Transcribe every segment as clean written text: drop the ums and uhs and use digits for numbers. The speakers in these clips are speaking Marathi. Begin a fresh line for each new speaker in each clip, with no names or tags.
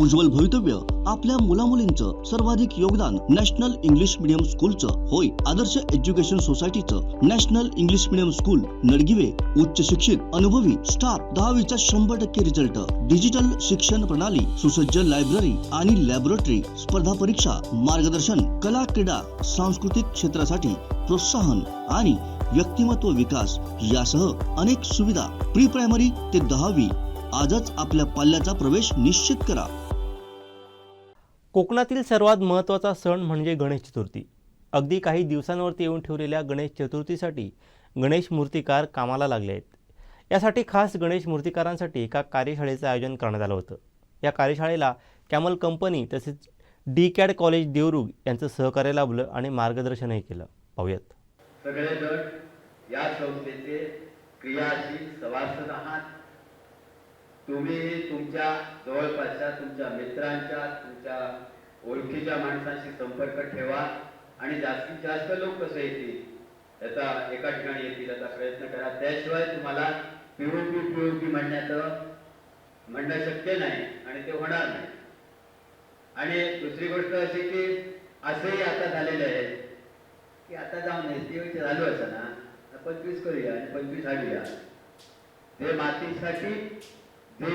उज्ज्वल भवितव्य आपल्या मुलामुलींचं सर्वाधिक योगदान नॅशनल इंग्लिश मीडियम स्कूलचं होय. आदर्श एज्युकेशन सोसायटीचं national English medium school Nadgive उच्च शिक्षित अनुभवी स्टाफ 10वीचा 100% रिझल्ट, डिजिटल शिक्षण प्रणाली, सुसज्ज लायब्ररी आणि लॅबोरेटरी, स्पर्धा परीक्षा मार्गदर्शन, कला क्रीडा सांस्कृतिक क्षेत्रासाठी प्रोत्साहन आणि व्यक्तिमत्व विकास यासह अनेक सुविधा. प्री प्रायमरी ते 10वी आजच आपल्या पाल्याचा प्रवेश निश्चित करा.
कोकणातील सर्वात महत्त्वाचा सण म्हणजे गणेश चतुर्थी. अगदी काही दिवसांवरती येऊन ठेवलेल्या गणेश चतुर्थीसाठी गणेश मूर्तिकार कामाला लागले आहेत. यासाठी खास गणेश मूर्तिकारांसाठी एका कार्यशाळेचं आयोजन करण्यात आलं होतं. या कार्यशाळेला कॅमल कंपनी तसेच DCAD कॉलेज देवरुग यांचं सहकार्य लाभलं आणि मार्गदर्शनही केलं. पाहूयात.
सगळेजण या संस्थेचे क्रियाशील सभासद आहात. तुम्ही तुमच्या जवळपासच्या तुमच्या मित्रांच्या तुमच्या ओळखीच्या माणसांशी संपर्क ठेवा आणि जास्तीत जास्त लोक कसे येतील याचा एका ठिकाणी येतील याचा प्रयत्न करा. त्याशिवाय तुम्हाला POP म्हणणं शक्य नाही आणि ते होणार नाही. आणि दुसरी गोष्ट अशी की असंही आता झालेलं आहे की आता जाऊन STOचे झालो असं ना 25 करूया आणि 25 हाडूया. ते मातीसाठी जे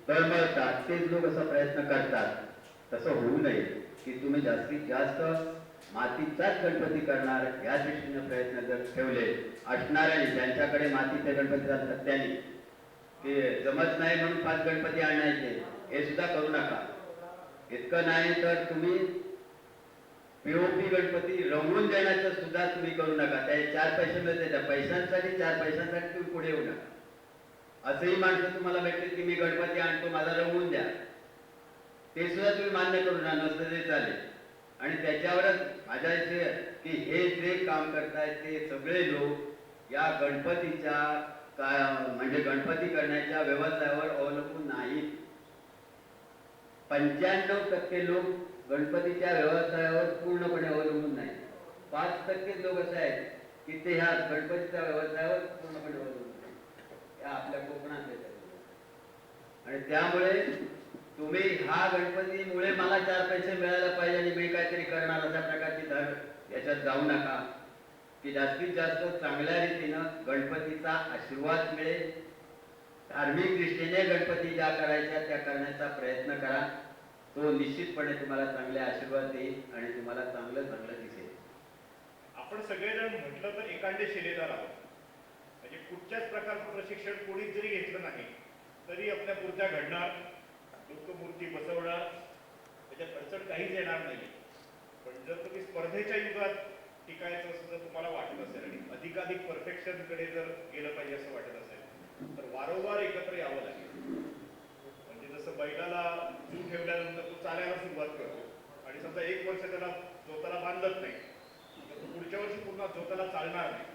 तळमळतात तेच लोक असा प्रयत्न करतात. तसं होऊ नये की तुम्ही जास्तीत जास्त मातीचाच गणपती करणार या दृष्टीने प्रयत्न जर ठेवले असणाऱ्याने ज्यांच्याकडे मातीचे गणपती असतात त्यांनी ते जमत नाही म्हणून 5 गणपती आणायचे हे सुद्धा करू नका. इतकं नाही तर तुम्ही POP गणपती रंगवून देण्याचं सुद्धा तुम्ही करू नका. त्या 4 पैसे मिळते त्या पैशांसाठी 4 पैशांसाठी तुम्ही पुढे येऊ नका. असंही माणसं तुम्हाला भेटतील की मी गणपती आणतो मला रंगवून द्या ते सुद्धा तुम्ही मान्य करू नका. नसतं ते चालेल. आणि त्याच्यावरच माझ्या इथे की हे जे काम करतायत ते सगळे लोक या गणपतीच्या म्हणजे गणपती करण्याच्या व्यवसायावर अवलंबून नाहीत. 95% लोक गणपतीच्या व्यवसायावर पूर्णपणे अवलंबून नाही. 5% लोक असे आहेत की ते ह्या गणपतीच्या व्यवसायावर पूर्णपणे अवलंबून नाही. आपल्या कोकणात आणि त्यामुळे तुम्ही हा गणपतीमुळे मला 4 पैसे मिळायला पाहिजे आणि मी काहीतरी करणार अशा प्रकारची धड याच्यात जाऊ नका. की जास्तीत जास्त चांगल्या रीतीनं गणपतीचा आशीर्वाद मिळेल. धार्मिक दृष्टीने गणपती ज्या करायच्या त्या करण्याचा प्रयत्न करा. तो निश्चितपणे तुम्हाला चांगले आशीर्वाद देईल आणि तुम्हाला चांगलं चांगलं दिसेल.
आपण सगळेजण म्हटलं तर एकांडे शिलेदार आहोत. म्हणजे कुठच्याच प्रकारचं प्रशिक्षण कोणीच जरी घेतलं नाही तरी आपल्या मूर्त्या घडणार, मूर्ती बसवणार, त्याच्यात अडचण काहीच येणार नाही. पण जर तुम्ही स्पर्धेच्या युगात टिकायचं असं जर तुम्हाला वाटत असेल आणि अधिकाधिक परफेक्शनकडे जर गेलं पाहिजे असं वाटत असेल तर वारंवार एकत्र यावं लागेल. म्हणजे जसं बैलाला जू ठेवल्यानंतर तो चालायला सुरुवात करतो आणि समजा 1 वर्ष त्याला जोताला बांधत नाही तर तो पुढच्या वर्षी पुन्हा जोताला चालणार नाही.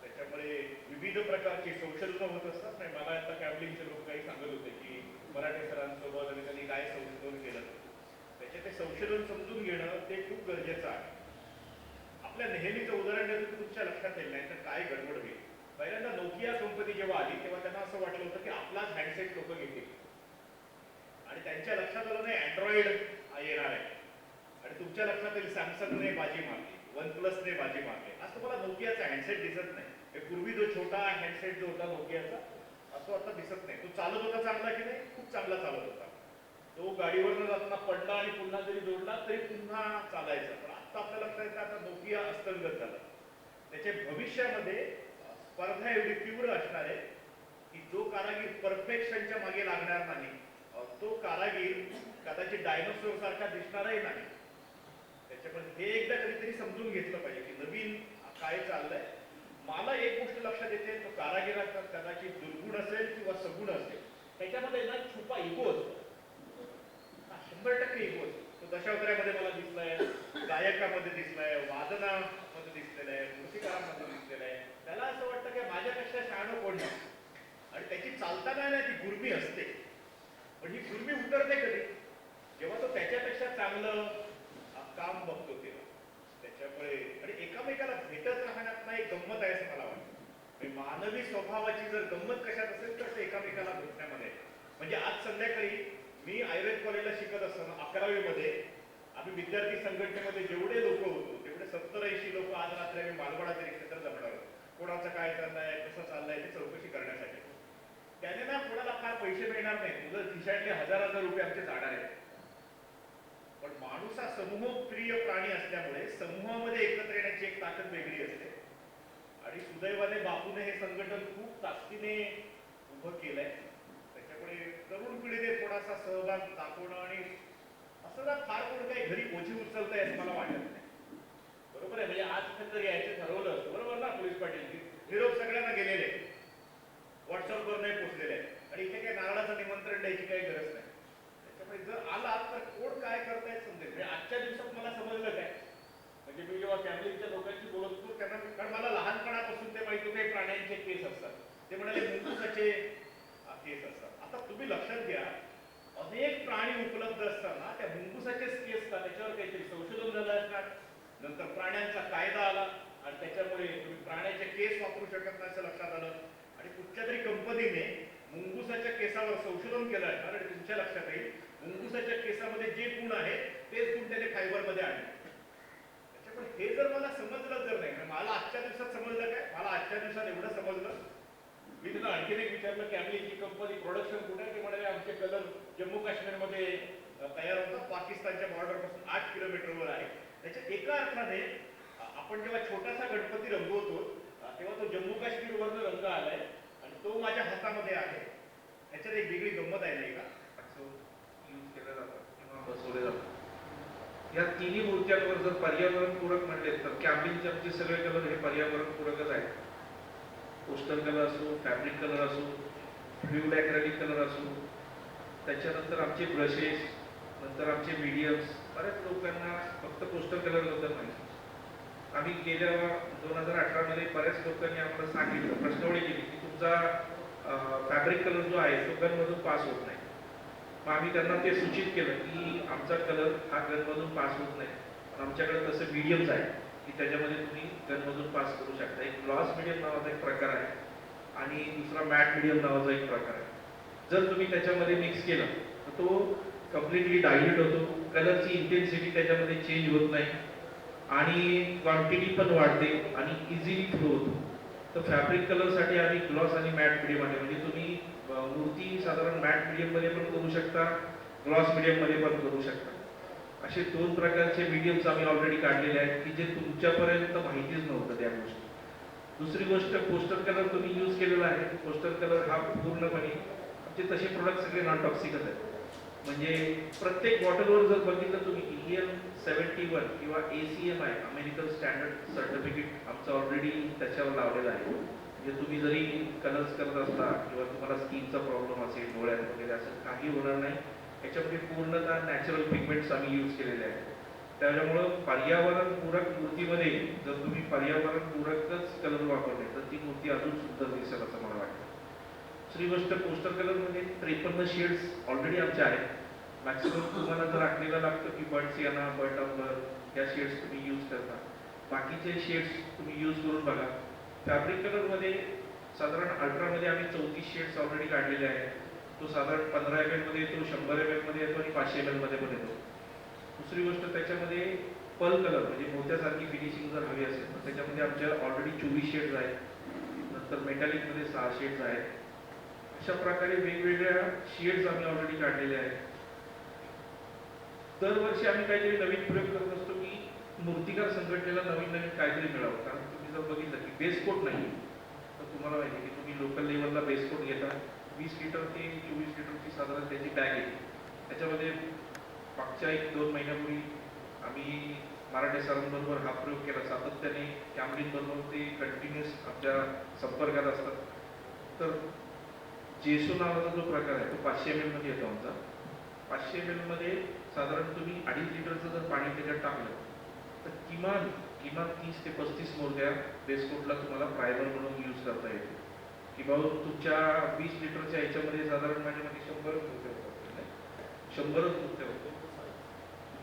त्याच्यामुळे विविध प्रकारची संशोधनं होत असतात. नाही मला आता कॅबलिंगचे लोक काही सांगत होते की मराठी सरांसोबत आणि त्यांनी काय संशोधन केलं त्याचे ते संशोधन समजून घेणं ते खूप गरजेचं आहे. आपल्या नेहमीचं उदाहरण देतो की तुमच्या लक्षात येईल नाही तर काय गडबड होईल. पहिल्यांदा नोकिया कंपनी जेव्हा आली तेव्हा त्यांना असं वाटलं होतं की आपलाच हँडसेट लोक घेतील आणि त्यांच्या लक्षात आलं नाही अँड्रॉइड येणार आहे आणि तुमच्या लक्षात येईल सॅमसंगने बाजी मारली, OnePlusने बाजी मारली. आज तुम्हाला नोकियाचा हँडसेट दिसत नाही. पूर्वी जो छोटा हँडसेट जो होता नोकियाचा असं आता दिसत नाही. तो चालत होता चांगला की नाही? खूप चांगला चालत होता. तो गाडीवरनं जाताना पडला आणि पुन्हा जरी जोडला तरी पुन्हा चालायचा. पण आता आपल्याला लक्षात येतं आता नोकिया अस्तंगत झाला. त्याच्या भविष्यामध्ये स्पर्धा एवढी तीव्र असणार आहे की जो कारागीर परफेक्शनच्या मागे लागणार नाही तो कारागीर कदाचित डायनोसॉर सारखा दिसणारही नाही. त्याच्यामुळे हे एकदा कधीतरी समजून घेतलं पाहिजे की नवीन काय चाललंय. मला एक गोष्ट लक्षात येते तो कारागिराचा कदाचित दुर्गुण असेल किंवा सगुण असेल त्याच्यामध्ये ना छुपा इगो असतो. 100% इगो असतो. तो दशावतारामध्ये मला दिसलाय, गायकामध्ये दिसलाय, वादनामध्ये दिसलेला आहे, मूर्तिकारामध्ये दिसलेला आहे. त्याला असं वाटतं की माझ्यापेक्षा शहाणं कोण नाही आणि त्याची चालताना ना ती गुरमी असते. पण ही गुरमी उतरते कधी जेव्हा तो त्याच्यापेक्षा चांगलं काम बघतो तेव्हा. त्याच्यामुळे आणि एकामेकाला भेटत राहण्यात ना एक गंमत आहे असं मला वाटतं. मानवी स्वभावाची जर गंमत कशात असेल तर ते एकामेकाला भेटण्यामध्ये. म्हणजे आज संध्याकाळी मी आयुर्वेद कॉलेजला शिकत असताना 11वी मध्ये आम्ही विद्यार्थी संघटनेमध्ये जेवढे लोक होतो तेवढे 70-80 लोक आज रात्री आम्ही मालवणाच्या रिक्षेत जमणार होतो. कोणाचं काय चाललंय, कसं चाललंय ते चौकशी करण्यासाठी. त्याने ना कोणाला फार पैसे मिळणार नाही, तुझं खिशातले हजार रुपये आमचे जाणार आहेत. पण माणूस हा समूहप्रिय प्राणी असल्यामुळे समूहामध्ये एकत्र येण्याची एक ताकद वेगळी असते. आणि सुदैवाने बापूने हे संघटन खूप ताकदीने उभं केलंय. त्याच्यामुळे तरुण पिढीने थोडासा सहभाग दाखवणं आणि असं ना फार कोण काही घरी ओझी उचलताय असं मला वाटत नाही. बरोबर आहे, म्हणजे आज इथे जर यायचं ठरवलं असतं, बरोबर ना पोलीस पाटील, की निरोप सगळ्यांना गेलेले, व्हॉट्सअपवर नाही पोचलेले आहेत आणि इथे काही नारळाचं निमंत्रण द्यायची काही गरज नाही. त्याच्यामुळे जर आला तर कोण काय करतायत समजेल. म्हणजे आजच्या दिवसात मला समजलं काय, म्हणजे मी जेव्हा फॅमिलीच्या लोकांशी बोलत होतो त्यांना, कारण मला लहानपणापासून ते माहिती होते प्राण्यांचे केस असतात, ते म्हणाले मुंगूसाचे केस असतात. आता तुम्ही लक्षात घ्या, अनेक प्राणी उपलब्ध असताना त्या मुंगूसाचेच केस का, त्याच्यावर काहीतरी संशोधन झालं असणार, नंतर प्राण्यांचा कायदा आला आणि त्याच्यामुळे तुम्ही प्राण्याचे केस वापरू शकत नाही असं लक्षात आलं आणि कुठच्या तरी कंपनीने मुंगूसाच्या केसावर संशोधन केलं असणार आणि तुमच्या लक्षात येईल मुंगूसाच्या केसामध्ये जे गुण आहेत तेच गुण त्याने फायबरमध्ये आणले. त्याच्यामुळे हे जर मला समजलं जर नाही, मला आजच्या दिवसात समजलं काय, मला आजच्या दिवसात एवढं समजलं. मी त्यांना आणखीन एक विचारलं, कॅमलिनची कंपनी प्रोडक्शन कुठे आहे, ते म्हणाले आमचे कलर जम्मू काश्मीरमध्ये तयार होतात, पाकिस्तानच्या बॉर्डर पासून 8 किलोमीटरवर आहे. त्याच्या एका अर्थाने आपण जेव्हा छोटासा गणपती रंगवतो तेव्हा तो जम्मू काश्मीरवरनं रंग आलाय आणि तो माझ्या हातामध्ये आहे. ह्याच्यात एक वेगळी गंमत आहे नाही का,
यूज केलं जातं किंवा बसवले जातात. या तिन्ही मूर्त्यांवर जर पर्यावरणपूरक म्हणले तर कॅम्बिनचे आमचे सगळे कलर हे पर्यावरणपूरकच आहेत. पोस्टर कलर असो, फॅब्रिक कलर असो, फ्लुइड ॲक्रेलिक कलर असो, त्याच्यानंतर आमचे ब्रशेस, नंतर आमचे मीडियम्स. बऱ्याच लोकांना फक्त पोस्टर कलर बद्दल माहिती. आम्ही गेल्या 2018 मध्ये बऱ्याच लोकांनी आम्हाला सांगितलं, प्रश्नावली केली की तुमचा फॅब्रिक कलर जो आहे तो गनमधून पास होत नाही. मग आम्ही त्यांना ते सूचित केलं की आमचा कलर हा गनमधून पास होत नाही, पण आमच्याकडे तसं मीडियम्स आहे की त्याच्यामध्ये तुम्ही गनमधून पास करू शकता. एक ग्लॉस मीडियम नावाचा एक प्रकार आहे आणि दुसरा मॅट मीडियम नावाचा एक प्रकार आहे. जर तुम्ही त्याच्यामध्ये मिक्स केलं तर तो कम्प्लिटली डायल्यूट होतो, कलरची इंटेन्सिटी त्याच्यामध्ये चेंज होत नाही आणि क्वांटिटी पण वाढते आणि इझिली फ्लो होतो. तर फॅब्रिक कलरसाठी आम्ही ग्लॉस आणि मॅट मीडियम आहे, म्हणजे तुम्ही मूर्ती साधारण मॅट मीडियममध्ये पण करू शकता, ग्लॉस मीडियममध्ये पण करू शकता. असे 2 प्रकारचे मीडियम्स आम्ही ऑलरेडी काढलेले आहेत की जे तुमच्यापर्यंत माहितीच नव्हतं त्या गोष्टी. दुसरी गोष्ट, पोस्टर कलर तुम्ही यूज केलेला आहे. पोस्टर कलर हा पूर्णपणे आमचे तसे प्रोडक्ट सगळे नॉन टॉक्सिकच आहेत. म्हणजे प्रत्येक बॉटलवर जर बघितलं तुम्ही EN 71 किंवा ACMI अमेरिकन स्टँडर्ड सर्टिफिकेट आमचं ऑलरेडी त्याच्यावर लावलेलं आहे. म्हणजे तुम्ही जरी कलर्स करत असता किंवा तुम्हाला स्किनचा प्रॉब्लेम असेल, डोळ्यात वगैरे, असं काही होणार नाही. याच्यामध्ये पूर्णतः नॅचरल पिगमेंट्स आम्ही यूज केलेले आहेत. त्याच्यामुळं पर्यावरणपूरक मूर्तीमध्ये जर तुम्ही पर्यावरणपूरकच कलर वापरले तर ती मूर्ती अजून सुंदर दिसेल असं मला वाटतं. दुसरी गोष्ट, पोस्टर कलरमध्ये 53 शेड्स ऑलरेडी आमच्या आहेत. मॅक्सिमम तुम्हाला जर आखलेला लागतं की बर्ड सियाना, बर्ड अम्बर या शेड्स तुम्ही यूज करता. बाकीचे शेड्स तुम्ही यूज करून बघा. फॅब्रिक कलरमध्ये साधारण अल्ट्रामध्ये आम्ही 34 शेड्स ऑलरेडी काढलेले आहेत. तो साधारण 15 ml मध्ये येतो, 100 ml मध्ये येतो आणि 500 ml मध्ये पण येतो. दुसरी गोष्ट, त्याच्यामध्ये पल कलर म्हणजे मोत्यासारखी फिनिशिंग जर हवी असेल तर त्याच्यामध्ये आमच्या ऑलरेडी 24 शेड्स आहेत. नंतर मेटॅलिकमध्ये 6 शेड्स आहेत. अशा प्रकारे वेगवेगळ्या शेड्स आम्ही ऑलरेडी काढलेले आहेत. दरवर्षी आम्ही काहीतरी नवीन प्रयोग करत असतो की मूर्तिकार संघटनेला नवीन नवीन काहीतरी मिळावं. कारण तुम्ही जर बघितलं की बेस कोट नाही तर तुम्हाला माहिती की तुम्ही लोकल लेवलला बेस कोट घेता, 20 लिटर ते 24 लिटरची साधारण त्याची बॅग येते. त्याच्यामध्ये मागच्या 1-2 महिन्यापूर्वी आम्ही मराठे सरांबरोबर हा प्रयोग केला. सातत्याने कॅमलिनबरोबर ते कंटिन्युअस आमच्या संपर्कात असतात. तर जेसो नावाचा जो प्रकार आहे तो 500 ml मध्ये येतो आमचा. 500 ml मध्ये साधारण तुम्ही 2.5 लिटरचं जर पाणी त्याच्यात टाकलं तर किमान 30 ते 35 मूर्त्या बेसकोटला तुम्हाला प्रायमर म्हणून यूज करता येते. किंवा तुमच्या 20 लिटरच्या ह्याच्यामध्ये साधारण माझ्यामध्ये 100 मूर्त्या होतात, 100 मूर्त्या होतो.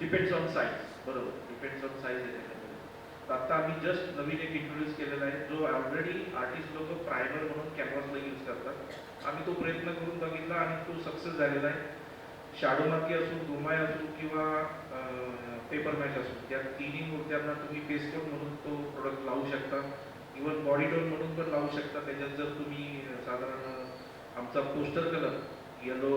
Depends on size. बरोबर, डिपेंड्स ऑन साईज आहे. आता आम्ही जस्ट नवीन एक इंट्रोड्यूस केलेला आहे जो ऑलरेडी आर्टिस्ट लोक प्रायमर म्हणून कॅनव्हासला यूज करतात. आम्ही तो प्रयत्न करून बघितला आणि तो सक्सेस झालेला आहे. शाडू माती असो, गोमाय असो किंवा पेपर मॅच असो, या तिन्ही मूर्त्यांना तुम्ही फेस कोट म्हणून तो प्रोडक्ट लावू शकता. इवन बॉडी टोन म्हणून पण लावू शकता. त्याच्यात जर तुम्ही साधारण आमचा पोस्टर कलर येलो,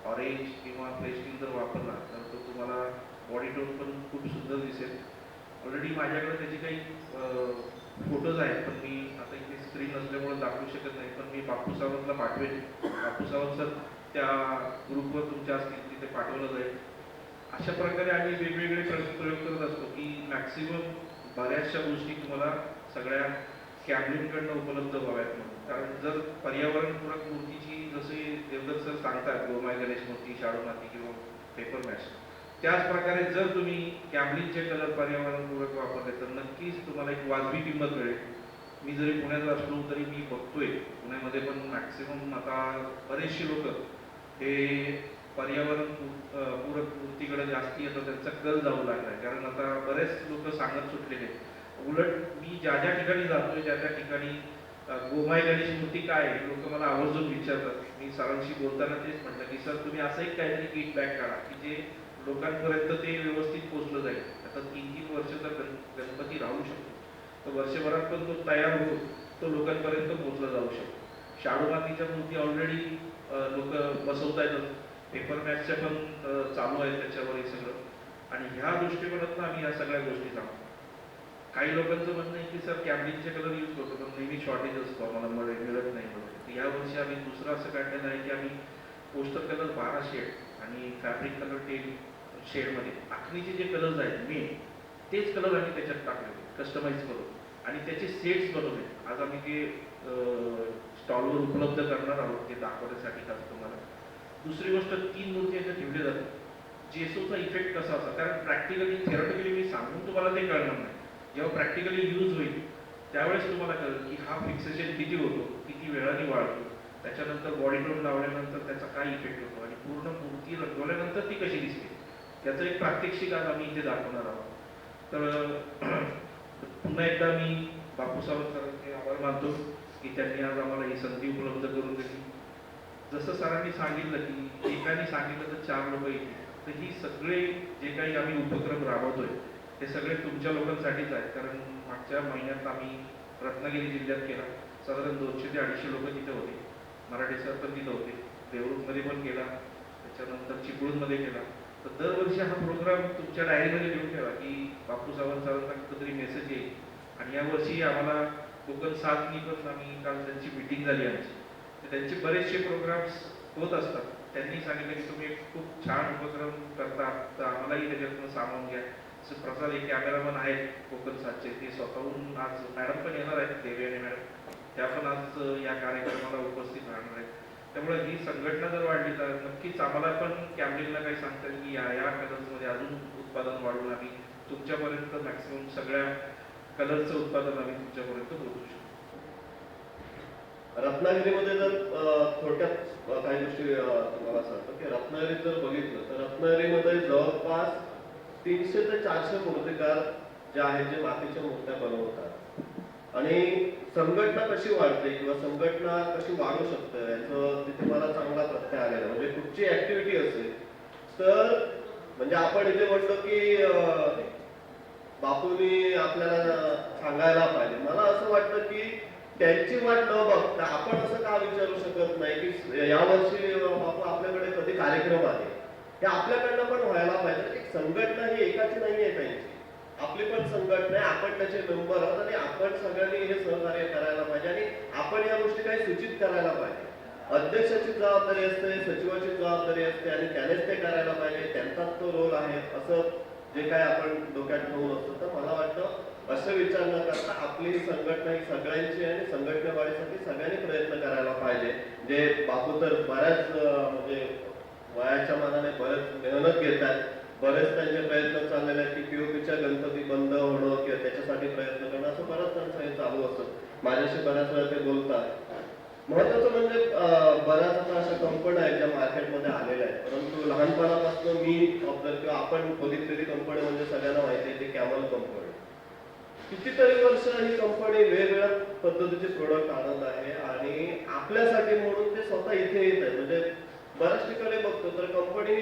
ऑरेंज किंवा प्लेस्टिंग जर वापरला तर तो तुम्हाला बॉडी टोन पण खूप सुंदर दिसेल. ऑलरेडी माझ्याकडे त्याचे काही फोटोज आहेत, पण मी आता इथे स्क्रीन नसल्यामुळे दाखवू शकत नाही. पण मी बापू सावंतला पाठवेन. बापू सावंत सर त्या ग्रुपवर तुमच्या असतील तिथे पाठवलं जाईल. अशा प्रकारे आम्ही वेगवेगळे प्रयोग करत असतो की मॅक्सिमम बऱ्याचशा गोष्टी तुम्हाला सगळ्या कॅम्लिनकडनं उपलब्ध व्हाव्यात म्हणून. कारण जर पर्यावरणपूरक मूर्तीची जसे देवदत्त सर सांगतात, गोमाय गणेश मूर्ती, शाडू माती किंवा पेपर मॅच, त्याच प्रकारे जर तुम्ही कॅम्लिनचे कलर पर्यावरणपूरक वापरले तर नक्कीच तुम्हाला एक वाजवी किंमत मिळेल. मी जरी पुण्यात असलो तरी मी बघतोय पुण्यामध्ये पण मॅक्सिमम आता बरेचसे लोक हे पर्यावरण पूरक मूर्तीकडे जास्ती येतात, त्यांचा कल जाऊ लागला आहे. कारण आता बरेच लोक सांगत सुटलेले. उलट मी ज्या ज्या ठिकाणी जातोय त्या त्या ठिकाणी गोमाय गणेश मूर्ती काय आहे लोक मला आवर्जून विचारतात. मी सरांशी बोलताना तेच म्हटलं की सर तुम्ही असं एक काहीतरी फीडबॅक काढा की जे लोकांपर्यंत ते व्यवस्थित पोहोचलं जाईल. आता 3-3 वर्ष तर गणपती राहू शकतो, तर वर्षभरात पण तो तयार होतो, तो लोकांपर्यंत पोहोचला जाऊ शकतो. शाडू मातीच्या मूर्ती ऑलरेडी लोक बसवतायतच, पेपर मॅचच्या पण चालू आहेत त्याच्यावर हे सगळं. आणि ह्या दृष्टिकोनातून आम्ही ह्या सगळ्या गोष्टी सांगतो. काही लोकांचं म्हणणं आहे की सर कॅम्लिनचे कलर यूज करतो पण नेहमी शॉर्टेज असतो, आम्हाला मिळत नाही वगैरे. तर यावर्षी आम्ही दुसरं असं काढलेलं आहे की आम्ही पोस्टर कलर 12 शेड आणि फॅब्रिक कलर 10 शेडमध्ये आखणीचे जे कलर्स आहेत मेन तेच कलर आम्ही त्याच्यात टाकले, कस्टमाइज करून, आणि त्याचे सेट्स बनवले. आज आम्ही ते स्टॉलवर उपलब्ध करणार आहोत, ते दाखवण्यासाठी खास तुम्हाला. दुसरी गोष्ट, 3 मूर्ती याच्यात ठेवल्या जातात. जेसोचा इफेक्ट कसा असा, कारण प्रॅक्टिकली थेरॉटिकली मी सांगून तुम्हाला ते कळणार नाही. जेव्हा प्रॅक्टिकली यूज होईल त्यावेळेस तुम्हाला कळेल की हा फिक्सेशन किती होतो, किती वेळाने वाढतो, त्याच्यानंतर बॉडी टोन लावल्यानंतर त्याचा काय इफेक्ट होतो आणि पूर्ण मूर्ती रंगवल्यानंतर ती कशी दिसते, त्याचं एक प्रात्यक्षिक आज आम्ही इथे दाखवणार आहोत. तर पुन्हा एकदा मी बापू सावंत सरांचे आभार मानतो की त्यांनी आज आम्हाला ही संधी उपलब्ध करून दिली. जसं सरांनी सांगितलं की एकाने सांगितलं तर 4 लोक येतील, तर ही सगळे जे काही आम्ही उपक्रम राबवतोय हे सगळे तुमच्या लोकांसाठीच आहेत. कारण मागच्या महिन्यात आम्ही रत्नागिरी जिल्ह्यात केला, साधारण 200 ते 250 लोक तिथे होते. मराठी सर पण तिथे होते. देवरूखमध्ये पण केला, त्याच्यानंतर चिपळूणमध्ये केला. तर दरवर्षी हा प्रोग्राम तुमच्या डायरीमध्ये लिहून ठेवा की बापू सावंत सरांचा कुठेतरी मेसेज येईल. आणि यावर्षी आम्हाला कोकण 7नी पण आम्ही काल त्यांची मीटिंग झाली आमची, तर त्यांचे बरेचसे प्रोग्राम्स होत असतात. त्यांनी सांगितलं की तुम्ही एक खूप छान उपक्रम करता, तर आम्हालाही त्याच्यातून सामावून घ्या. प्रसाद एक कॅमेरामन आहेत कोकण 7चे, ते स्वतःहून आज मॅडम पण येणार आहेत, देवयानी मॅडम, त्या पण आज या कार्यक्रमाला उपस्थित राहणार आहेत. त्यामुळे ही संघटना जर वाढली तर नक्कीच आम्हाला पण कॅम्लिनला काही सांगता येईल की या कलर्समध्ये अजून उत्पादन वाढवून आम्ही तुमच्यापर्यंत मॅक्सिमम सगळ्या कलरचं उत्पादन आम्ही तुमच्यापर्यंत पोहोचू शकतो.
रत्नागिरीमध्ये जर थोडक्यात काही गोष्टी तुम्हाला सांगतो की रत्नागिरीत जर बघितलं तर रत्नागिरीमध्ये जवळपास 300 ते 400 मूर्तिकार जे आहेत जे मातीच्या मूर्त्या बनवतात. आणि संघटना कशी वाढते किंवा संघटना कशी वाढू शकते याचं तिथे मला चांगला प्रत्यय आलेला. म्हणजे कुठची ऍक्टिव्हिटी असेल तर म्हणजे आपण इथे म्हणतो की बापूंनी आपल्याला सांगायला पाहिजे. मला असं वाटतं की त्यांची वाट न बघता आपण असं का विचारू शकत नाही की यावर्षी बापू आपल्याकडे कधी कार्यक्रम आहे, हे आपल्याकडनं पण व्हायला पाहिजे. एक संघटना ही एकाची नाही आहे त्यांची, आपली पण संघटना आहे, आपण त्याचे मेंबर आहोत आणि आपण सगळ्यांनी हे सहकार्य करायला पाहिजे आणि आपण या गोष्टी काही सूचित करायला पाहिजे. अध्यक्षाची जबाबदारी असते, सचिवाची जबाबदारी असते आणि त्यानेच ते करायला पाहिजे, त्यांचाच तो रोल आहे असं जे काही आपण डोक्यात ठेवून असतो. तर मला वाटतं असं विचार न करता आपली संघटना ही सगळ्यांची आणि संघटना वाढीसाठी सगळ्यांनी प्रयत्न करायला पाहिजे. जे बापू तर बऱ्याच म्हणजे वयाच्या मानाने बरेच मेहनत घेतात, बरेच त्यांचे प्रयत्न चाललेले आहेत की पीओपीच्या गणपती बंद होणं किंवा त्याच्यासाठी प्रयत्न करणं, असं बरंच त्यांचं हे चालू असतं. माझ्याशी बऱ्याच वेळा ते बोलतात. महत्वाचं म्हणजे बऱ्याच आता अशा कंपन्या आहेत ज्या मार्केटमध्ये आलेल्या आहेत, परंतु लहानपणापासून मी ऑब्झर्व किंवा आपण बघितलेली कंपनी म्हणजे सगळ्यांना माहिती आहे ती कॅमल कंपनी. कितीतरी वर्ष ही कंपनी वेगवेगळ्या पद्धतीचे प्रोडक्ट आणत आहे आणि आपल्यासाठी म्हणून ते स्वतः इथे येत आहे. म्हणजे बऱ्याच ठिकाणी बघतो तर कंपनी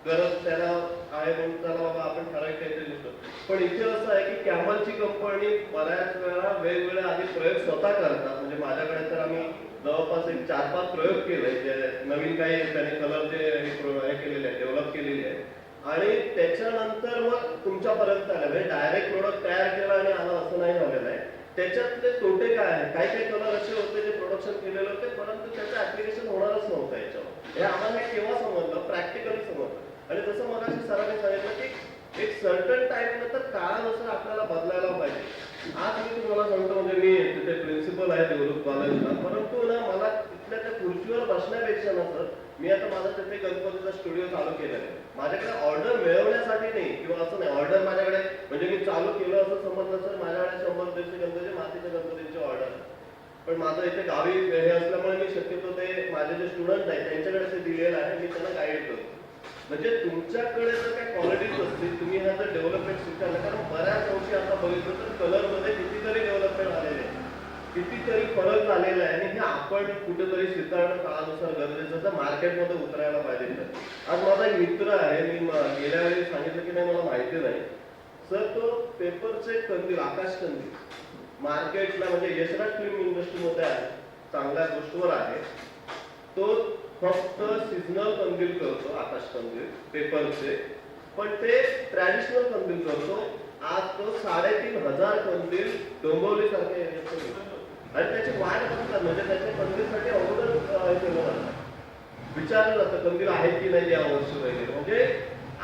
गरज त्याला आहे म्हणून त्याला बाबा आपण ठराविक काहीतरी घेतो. पण इथे असं आहे की कॅमलची कंपनी बऱ्याच वेळा वेगवेगळे आधी प्रयोग स्वतः करतात. म्हणजे माझ्याकडे तर आम्ही जवळपास एक 4-5 प्रयोग केले जे नवीन काही त्याने कलरचे हे केलेले आहे, डेव्हलप केलेले आहे. आणि त्याच्यानंतर मग तुमच्यापर्यंत आलं. म्हणजे डायरेक्ट प्रोडक्ट तयार केला आणि आला असं नाही झालेलं आहे. त्याच्यातले तोटे काय आहे, काही काही कलर असे होते जे प्रोडक्शन केलेले होते परंतु त्याचं ऍप्लिकेशन होणारच नव्हतं याच्यावर. हे आम्हाला हे केव्हा समजलं, प्रॅक्टिकली समजलं. आणि जसं मगाशी सरांनी सांगितलं की एक सर्टन टाइम नंतर काळानुसार आपल्याला बदलायला पाहिजे. आज मी तुम्हाला सांगतो, म्हणजे मी तिथे प्रिन्सिपल आहे देवरुख कॉलेजला, परंतु ना मला तिथल्या त्या खुर्चीवर बसण्यापेक्षा ना सर, मी आता माझा तिथे गणपतीचा स्टुडिओ चालू केलेला आहे. माझ्याकडे ऑर्डर मिळवण्यासाठी नाही किंवा असं नाही, ऑर्डर माझ्याकडे म्हणजे मी चालू केलं असं समजलं सर, माझ्याकडे 100 दीडशे गणपती मातीच्या गणपतींची ऑर्डर. पण माझं इथे गावी हे असल्यामुळे मी शक्यतो ते माझे जे स्टुडंट आहेत त्यांच्याकडे ते दिलेलं आहे, मी त्यांना गाईड करतो. म्हणजे तुमच्याकडे जर काही क्वालिटीज असतील, तुम्ही ह्या जर डेव्हलपमेंट स्वीकारलं, कारण बऱ्याच वर्षी आता बघितलं तर कलरमध्ये कितीतरी डेव्हलपमेंट आलेले आहे, कितीतरी फरक झालेला आहे. आणि हे आपण कुठेतरी स्वीकारणं काळानुसार गरजेचं तर मार्केटमध्ये उतरायला पाहिजे. तर आज माझा एक मित्र आहे, मी गेल्या वेळी सांगितलं की नाही मला माहिती नाही सर, तो पेपरचे कंदील, आकाश कंदील मार्केटला म्हणजे यशराज फिल्म इंडस्ट्रीमध्ये आहे, चांगल्या गोष्टीवर आहे. तो फक्त सीझनल कंदील करतो, आकाश कंदील पेपरचे, पण ते ट्रॅडिशनल कंदील करतो. आज तो 3,500 कंदील डोंबिवली सारखे आणि त्याची वाट बघतात. म्हणजे त्याच्या कंदीलसाठी अगोदर हे केलं जातं, विचारलं जातं कंदील आहेत की नाही यावर्षी वगैरे. म्हणजे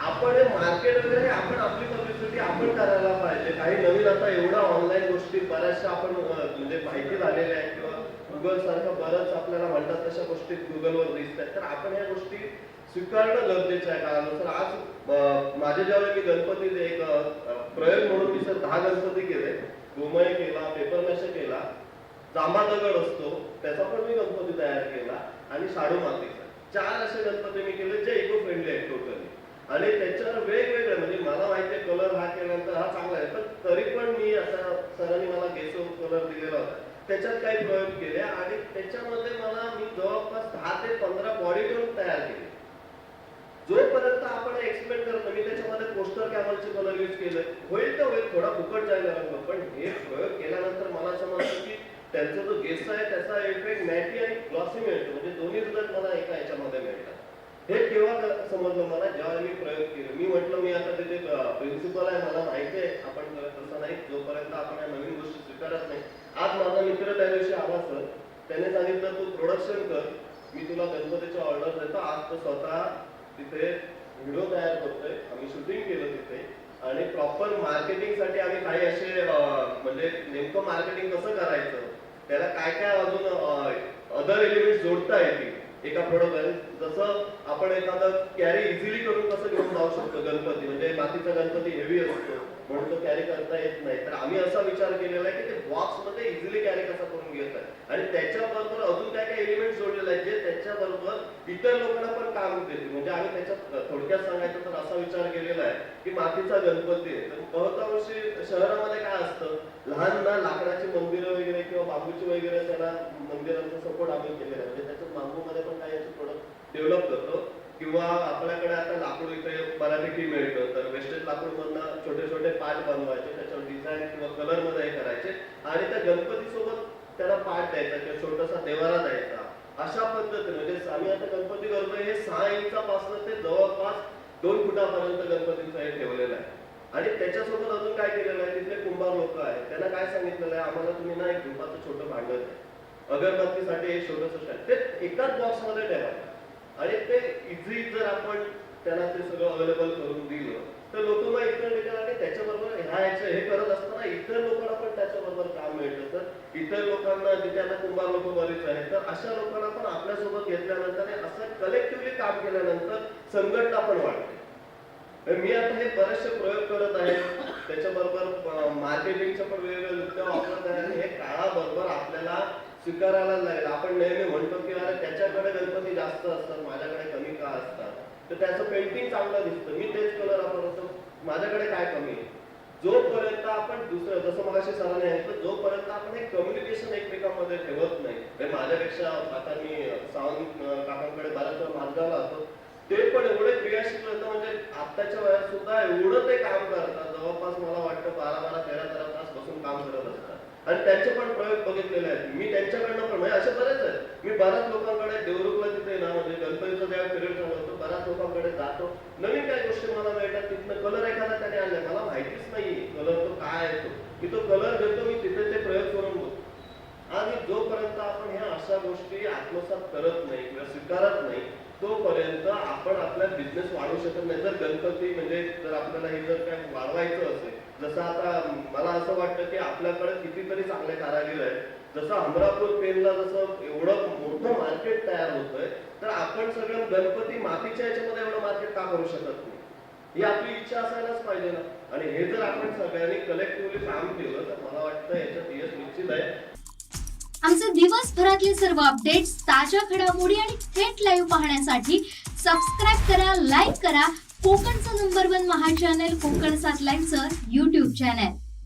आपण हे मार्केट वगैरे आपण आपली पब्लिसिटी आपण करायला पाहिजे. काही नवीन आता एवढ्या ऑनलाईन गोष्टी बऱ्याचशा आपण म्हणजे माहिती झालेल्या आहेत किंवा गुगल सारखं बरंच आपल्याला म्हणतात तशा गोष्टी गुगलवर दिसतात. तर आपण ह्या गोष्टी स्वीकारणं गरजेचं आहे. कारण आज माझे ज्यावेळी मी गणपती एक प्रयोग म्हणून मी सर 10 गणपती केले, गोमय केला, पेपर मॅशे केला, जांभा दगड असतो त्याचा पण मी गणपती तयार केला आणि शाडू मातीचा 4 असे गणपती मी केले जे इको फ्रेंडली आहेत टोटली. आणि त्याच्यावर वेगवेगळे म्हणजे मला माहिती आहे कलर हा केल्यानंतर हा चांगला आहे, पण तरी पण मी आता सरांनी मला गेसो कलर दिलेला होता, त्याच्यात काही प्रयोग केले आणि त्याच्यामध्ये मला मी जवळपास 10 ते 15 बॉडीटोन तयार केले. जोपर्यंत आपण एक्सपेक्ट करतो, मी त्याच्यामध्ये पोस्टर कॅमलचे कलर यूज केले, होईल तर होईल, थोडा फुकट जायला रंग, पण हे प्रयोग केल्यानंतर मला समजलं की त्यांचा जो गेस आहे त्याचा इफेक्ट मॅटी आणि ग्लॉसी मिळतो, म्हणजे दोन्ही रिझल्ट मला एका याच्यामध्ये मिळतात. हे केव्हा समजलं मला, जेव्हा मी प्रयोग केले. मी म्हटलं मी आता तिथे प्रिन्सिपल आहे, मला माहिती आहे आपण करत असं नाही, जोपर्यंत आपण या नवीन गोष्टी स्वीकारत नाही. आज माझा मित्र त्या दिवशी आला सर, त्याने सांगितलं तू प्रोडक्शन कर, मी तुला गणपतीची ऑर्डर देतो. आज तो स्वतः तिथे व्हिडिओ तयार करतोय, आम्ही शूटिंग केलं तिथे आणि प्रॉपर मार्केटिंगसाठी आम्ही काही असे म्हणजे नेमकं मार्केटिंग कसं करायचं, त्याला काय काय अजून अदर एलिमेंट्स जोडता येतील एका प्रोडक्ट. जसं आपण एखादा कॅरी इझिली करून कसं घेऊन जाऊ शकतो गणपती, म्हणजे मातीचा गणपती हेवी असतो म्हणून तो कॅरी करता येत नाही, तर आम्ही असा विचार केलेला आहे की ते बॉक्स मध्ये इझिली कॅरी कसा करून घेत आहे. आणि त्याच्याबरोबर अजून काय काय एलिमेंट जोडलेले आहेत जे त्याच्याबरोबर इतर लोकांना पण काम देतील. म्हणजे आम्ही त्याच्यात थोडक्यात सांगायचं तर असा विचार केलेला आहे की मातीचा गणपती आहे, तर बहुतांशी शहरामध्ये काय असतं, लहान ना लाकडाची मंदिरं वगैरे किंवा बांबूची वगैरे त्याला मंदिरांचा सपोर्ट आम्ही केलेला आहे. म्हणजे त्याच्यात बांबूमध्ये पण काही असे प्रोडक्ट डेव्हलप करतो. किंवा आपल्याकडे आता लाकूड इथे बऱ्यापैकी मिळतं, तर वेस्टेज लाकूड मधनं छोटे छोटे पार्ट बनवायचे, त्याच्यावर डिझाईन किंवा कलर मध्ये हे करायचे आणि त्या गणपती सोबत त्याला पार्ट द्यायचा किंवा छोटासा देवारा द्यायचा. अशा पद्धतीने म्हणजे आम्ही आता गणपती करतोय हे 6 इंचापासून ते जवळपास 2 फुटापर्यंत गणपतीचं हे ठेवलेलं आहे. आणि त्याच्यासोबत अजून काय केलेलं आहे, तिथले कुंभार लोक आहेत त्यांना काय सांगितलेलं आहे, आम्हाला तुम्ही ना एक धुपाचं छोटं भांडं द्या, अगरबत्तीसाठी एक छोटंसं स्टँड, ते एकाच बॉक्स मध्ये ठेवायचं. आणि ते इझी जर आपण त्यांना ते सगळं अवेलेबल करून दिलं तर लोक मग इतर ठिकाणी त्याच्याबरोबर हे करत असताना इतर लोकांना पण त्याच्याबरोबर काम मिळतं. तर इतर लोकांना जिथे आता कुंभार लोक बरेच आहेत, तर अशा लोकांना पण आपल्यासोबत घेतल्यानंतर असं कलेक्टिव्हली काम केल्यानंतर संघटना पण वाढते. मी आता हे बरेचसे प्रयोग करत आहे, त्याच्याबरोबर मार्केटिंगच्या पण वेगवेगळ्या युक्त्या वापरत आहे आणि हे काळाबरोबर आपल्याला स्वीकारायला लागेल. आपण नेहमी म्हणतो की अरे त्याच्याकडे गणपती जास्त असतात, माझ्याकडे कमी का असतात, तर त्याचं पेंटिंग चांगलं दिसतं, मी तेच कलर वापरतो, माझ्याकडे काय कमी आहे. जोपर्यंत आपण दुसरं जसं मगाशी सरांनी सांगितलं, जोपर्यंत आपण एक कम्युनिकेशन एकमेकांमध्ये ठेवत नाही, माझ्यापेक्षा आता मी सावंत काकांकडे बऱ्याच वेळा मार्गाला असतो, ते पण एवढे क्रियाशील होतं, म्हणजे आत्ताच्या वयात सुद्धा एवढं ते काम करतात. जवळपास मला वाटतं 12-13 तास बसून काम करत असतात. आणि त्यांचे पण प्रयोग बघितलेले आहेत मी त्यांच्याकडनं पण. म्हणजे असे बरेच आहेत. मी बऱ्याच लोकांकडे देवरुखला तिथे ना, म्हणजे गणपतीचा जेव्हा पिरियड चालू होतो, बऱ्याच लोकांकडे जातो. नवीन काही गोष्टी मला मिळतात तिथनं. कलर एखादा त्याने आणलाय, मला माहितीच नाही कलर तो काय आहे तो. मी तो कलर घेतो, मी तिथे ते प्रयोग करून बघतो. आणि जोपर्यंत आपण ह्या अशा गोष्टी आत्मसात करत नाही किंवा स्वीकारत नाही, तोपर्यंत आपण आपला बिझनेस वाढवू शकत नाही. जर गणपती म्हणजे जर आपल्याला हे जर काय वाढवायचं असेल, जसं आता मला असं वाटतं की आपल्याकडे कितीतरी चांगले कारागीर आहेत. जसं अमरापूर पेनला जसं एवढं मोठं मार्केट तयार होतंय, तर आपण सगळं गणपती मातीच्या याच्यामध्ये एवढं मार्केट का करू शकत नाही? ही आपली इच्छा असायलाच पाहिजे ना. आणि हे जर आपण सगळ्यांनी कलेक्टिव्हली काम केलं तर मला वाटतं याच्यात यश निश्चित आहे.
आमचे दिवसभरातले सर्व अपडेट्स, ताज्या घडामोडी आणि थेट लाईव्ह पाहण्यासाठी सबस्क्राईब करा, लाईक करा कोकणचं नंबर 1 महा चॅनल कोकण 7 लाईव्हचं YouTube चॅनल.